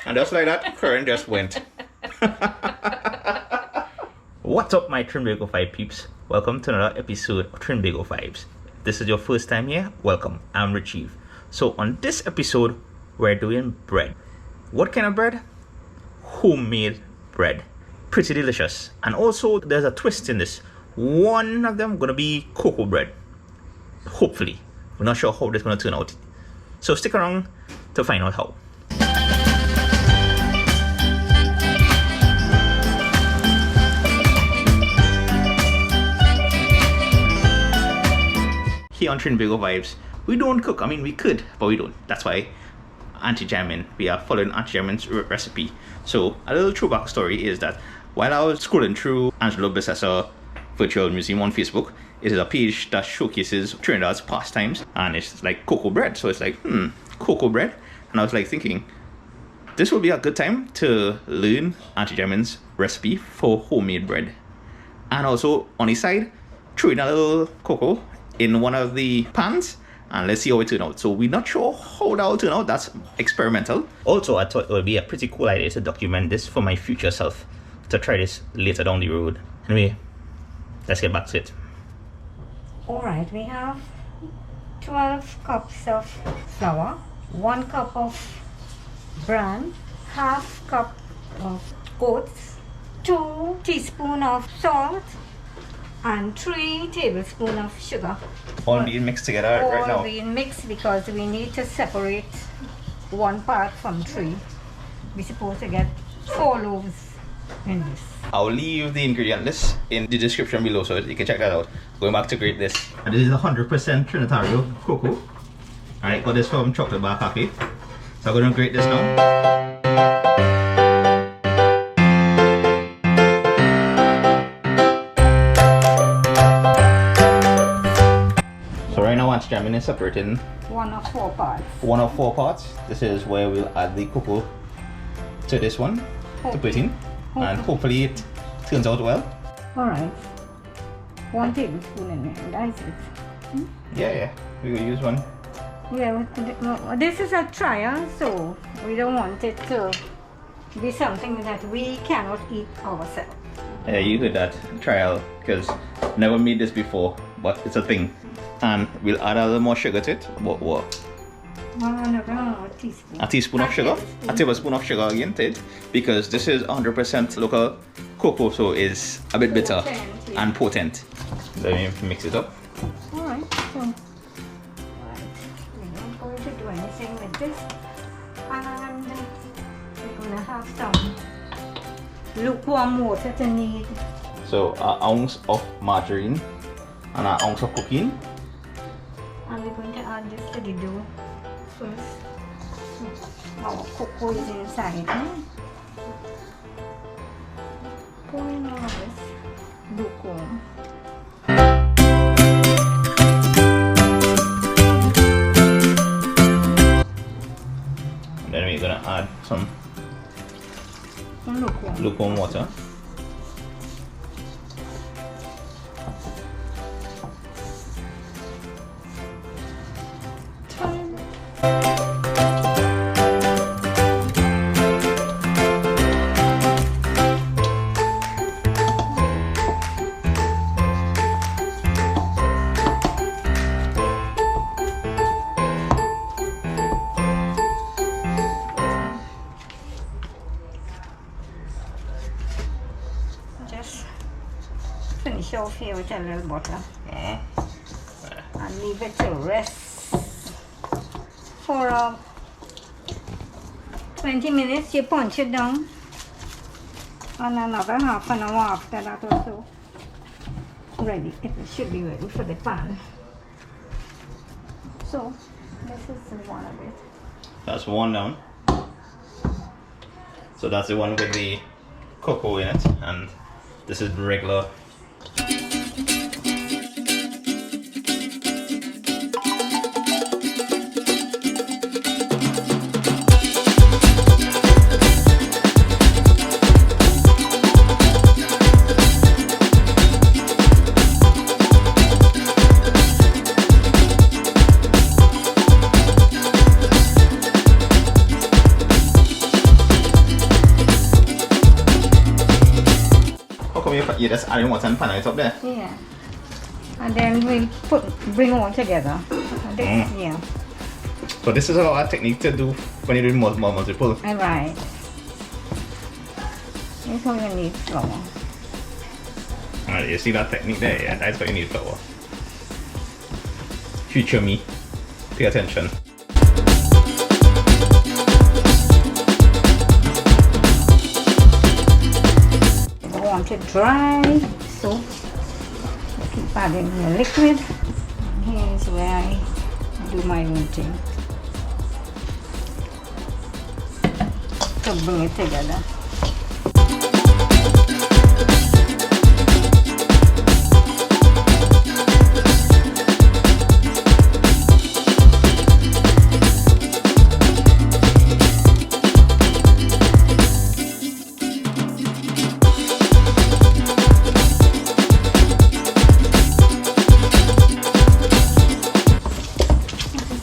And just like that, current just went. What's up, my Trinbago 5 peeps? Welcome to another episode of Trinbago 5s. If this is your first time here, welcome. I'm Retrieve. So on this episode, we're doing bread. What kind of bread? Homemade bread. Pretty delicious. And also, there's a twist in this. One of them gonna be cocoa bread. Hopefully. We're not sure how this is gonna turn out. So stick around to find out how. Here on Trinbago Vibes, we don't cook. I mean, we could, but we don't. That's why Auntie Jamin, we are following Auntie Jamin's recipe. So a little throwback story is that while I was scrolling through Angelo Bissessa Virtual Museum on Facebook, it is a page that showcases Trinidad's pastimes, and it's like cocoa bread. So it's like, cocoa bread. And I was like thinking, this will be a good time to learn Auntie Jamin's recipe for homemade bread. And also on the side, throw in a little cocoa in one of the pans, and let's see how it turns out. So we're not sure how that will turn out. That's experimental. Also, I thought it would be a pretty cool idea to document this for my future self, to try this later down the road. Anyway, let's get back to it. Alright, we have 12 cups of flour, 1 cup of bran, half cup of oats, 2 teaspoons of salt, and 3 tablespoons of sugar. All being mixed together right now. All being mixed because we need to separate one part from 3. We're supposed to get 4 loaves in this. I'll leave the ingredient list in the description below so you can check that out. Going back to grate this. And this is 100% Trinitario cocoa. Alright, got this from Chocolate Bar Cafe. So I'm going to grate this now. Auntie Jamin is separating 1 of 4 parts. 1 of 4 parts. This is where we'll add the cocoa to this one to put in, and hopefully it turns out well. Alright, 1 tablespoon in there, that's it. Yeah, we will use 1. Yeah, this is a trial, so we don't want it to be something that we cannot eat ourselves. Yeah, you heard that, trial, because never made this before, but it's a thing. And we'll add a little more sugar to it. What? A teaspoon. A teaspoon of sugar? A tablespoon of sugar again to it, because this is 100% local cocoa, so it's a bit bitter and potent. Let me mix it up. Alright, so we're not going to do anything with this, and we're going to have some lukewarm water to knead. So an ounce of margarine and an ounce of cooking. And we're going to add this to the dough first. Our cocoa is inside. Pouring all of this lukewarm. And then we're going to add some lukewarm water. Finish off here with a little butter and leave it to rest for 20 minutes. You punch it down, and another half an hour after that or so, ready. It should be ready for the pan. So this is one of it. That's 1 down. So that's the one with the cocoa in it, and this is regular. you're just adding water and pan it up there. Yeah. And then we'll bring all together. And this, yeah. So this is a technique to do when you're doing multiple. Alright. This is how you need flour. Alright, you see that technique there? Yeah, that's what you need flour. Future me, pay attention. I want it dry, so keep adding the liquid. Here's where I do my own thing to bring it together.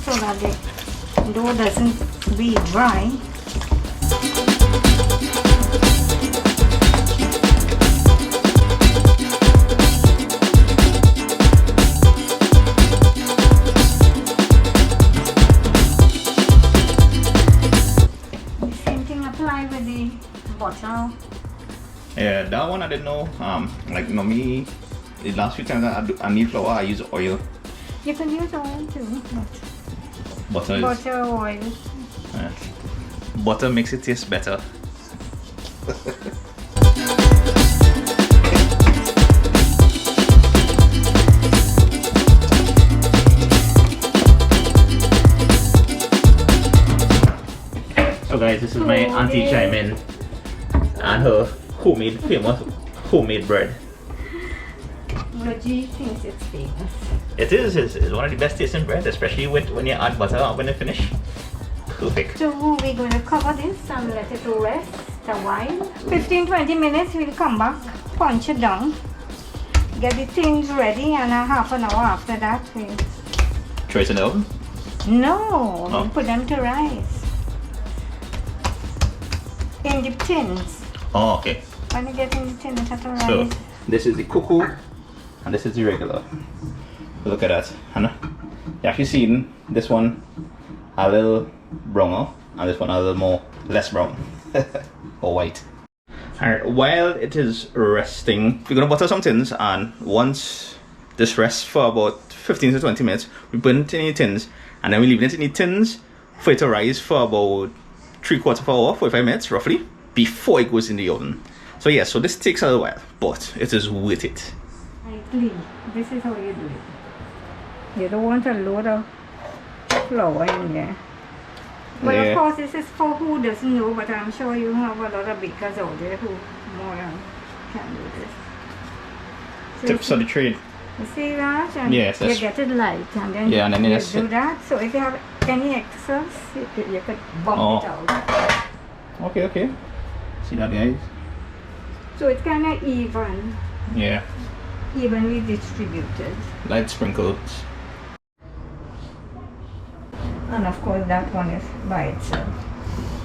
So that the dough doesn't be dry. The same thing apply with the butter. Yeah, that one I didn't know. Like me, the last few times I need flour, I use oil. You can use oil too, Butter. butter, oil. Yeah. Butter makes it taste better. So guys, this is my auntie Jaimin and her famous homemade bread. Reggie thinks it's famous. It is. It's one of the best tasting bread, especially when you add butter when you finish. Perfect. So we're going to cover this and let it rest a while. 15-20 minutes, we'll come back, punch it down, get the things ready, and a half an hour after that, we'll... Throw it in the oven? No, Oh. we'll put them to rise. In the tins. Oh, okay. When you get in the tin, it has to rise. So this is the cocoa, and this is the regular. Look at that, Hannah. You actually seen this one a little browner, and this one a little more less brown or white. Alright, while it is resting, we're gonna butter some tins, and once this rests for about 15 to 20 minutes, we put it in the tins, and then we leave it in the tins for it to rise for about 3/4 of an hour, 45 minutes roughly, before it goes in the oven. So yeah, so this takes a little while, but it is worth it. Clean. This is how you do it. You don't want a load of flour in there. But Yeah. of course, this is for who doesn't know, but I'm sure you have a lot of bakers out there who more can do this. So Tips of the trade. you see that? And Yes, you that's- get it light, and then, Yeah, and then you that's do it. that. So if you have any excess, you could bump Oh. it out. Okay. See that, guys? So it's kind of Yeah, evenly distributed. light sprinkles. And of course, that one is by itself.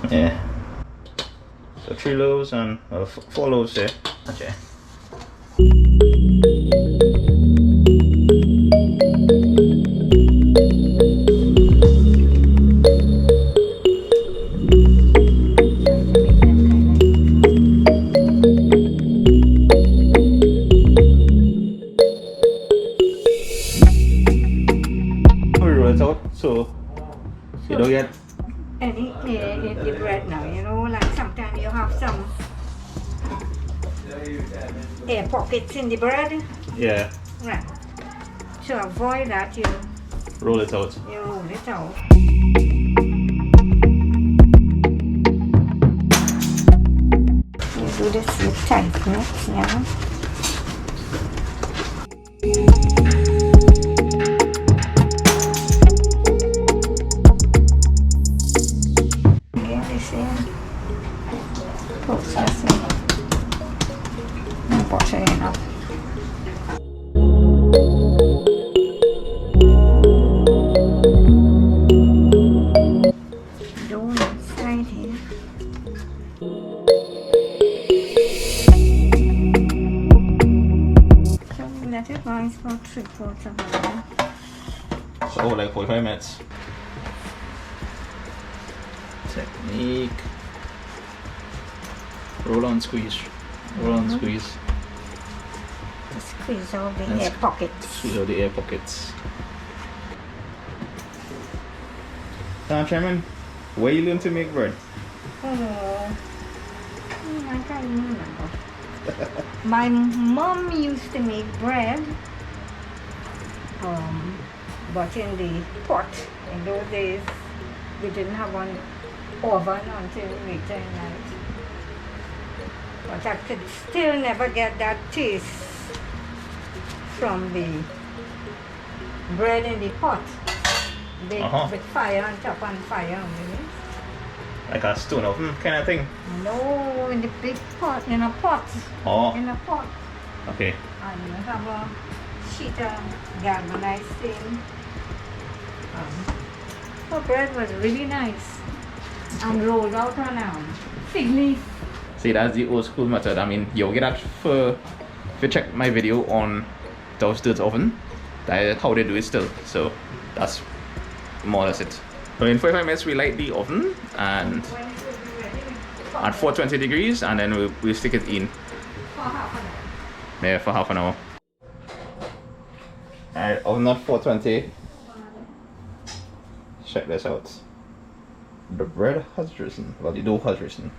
Yeah. So 3 loaves and 4 loaves there. Okay. We roll it out so you don't get. Any air in the bread now, you know, like sometimes you have some air pockets in the bread. Yeah. Right. To avoid that, you Roll it out. roll it out. You do this with tightness, yeah. Again, the same processing. And butter enough. Dough inside here. 3/4 of an hour. So like 45 minutes. Technique. Roll on, squeeze. Roll on, squeeze. Squeeze out the And air pockets. Squeeze out the air pockets. Now, Chairman, where you learn to make bread? Oh, I can't remember. My mom used to make bread, but in the pot. In those days, we didn't have an oven until later in life. But I could still never get that taste from the bread in the pot. Baked with fire on top and fire underneath. Like a stone oven kind of thing? No, in the big pot, in a pot. Oh, In a pot. okay. And you have a sheet of galvanized thing. The bread was really nice. And rolled out on fig leaf. See, that's the old school method. I mean, you'll get that for, if you check my video on toaster's oven, that is how they do it still. So that's more or less it. So in 45 minutes we light the oven and When it will be ready, at 420 degrees, and then we'll stick it in for half an hour. there for half an hour. Alright, oven at 420. Check this out. The bread has risen. Well, the dough has risen.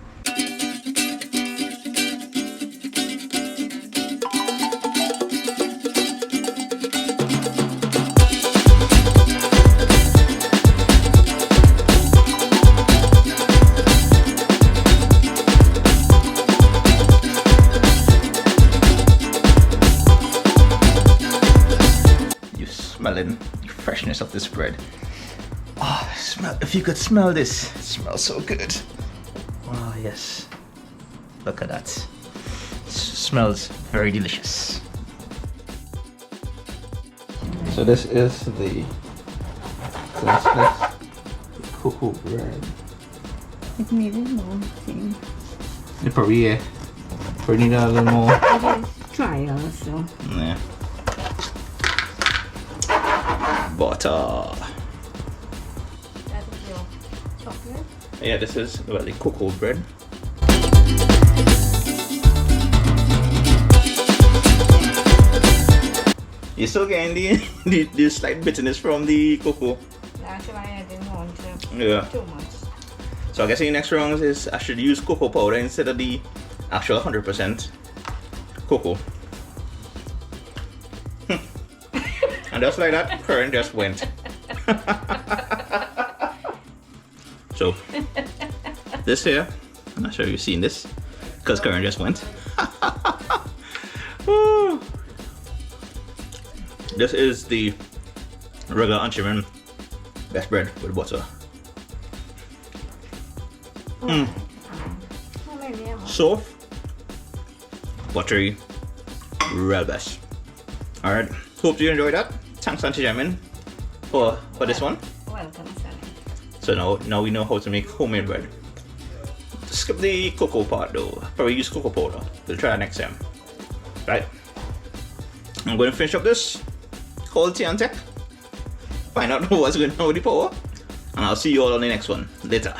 Smelling the freshness of this bread. Oh, smell! If you could smell this, it smells so good. Oh yes, look at that. Smells very delicious. So this is the cocoa bread. It needed more thing. You probably need a little more. It is trial, so. Yeah. Butter. That is your chocolate. Yeah, this is the cocoa bread. You're still getting the slight bitterness from the cocoa. That's why I didn't want to Yeah. too much. So I guess in the next round is I should use cocoa powder instead of the actual 100% cocoa. And just like that, current just went. So this here, I'm not sure if you've seen this, because current just went. Woo. This is the regular Aunt best bread with butter. Soft, buttery, real best. Alright, hope you enjoyed that. Thanks Auntie German for this one. Welcome, Sonny. So now we know how to make homemade bread. Skip the cocoa part though. Probably use cocoa powder. We'll try that next time. Right. I'm going to finish up this quality and tech. Find out what's going on with the power. And I'll see you all on the next one later.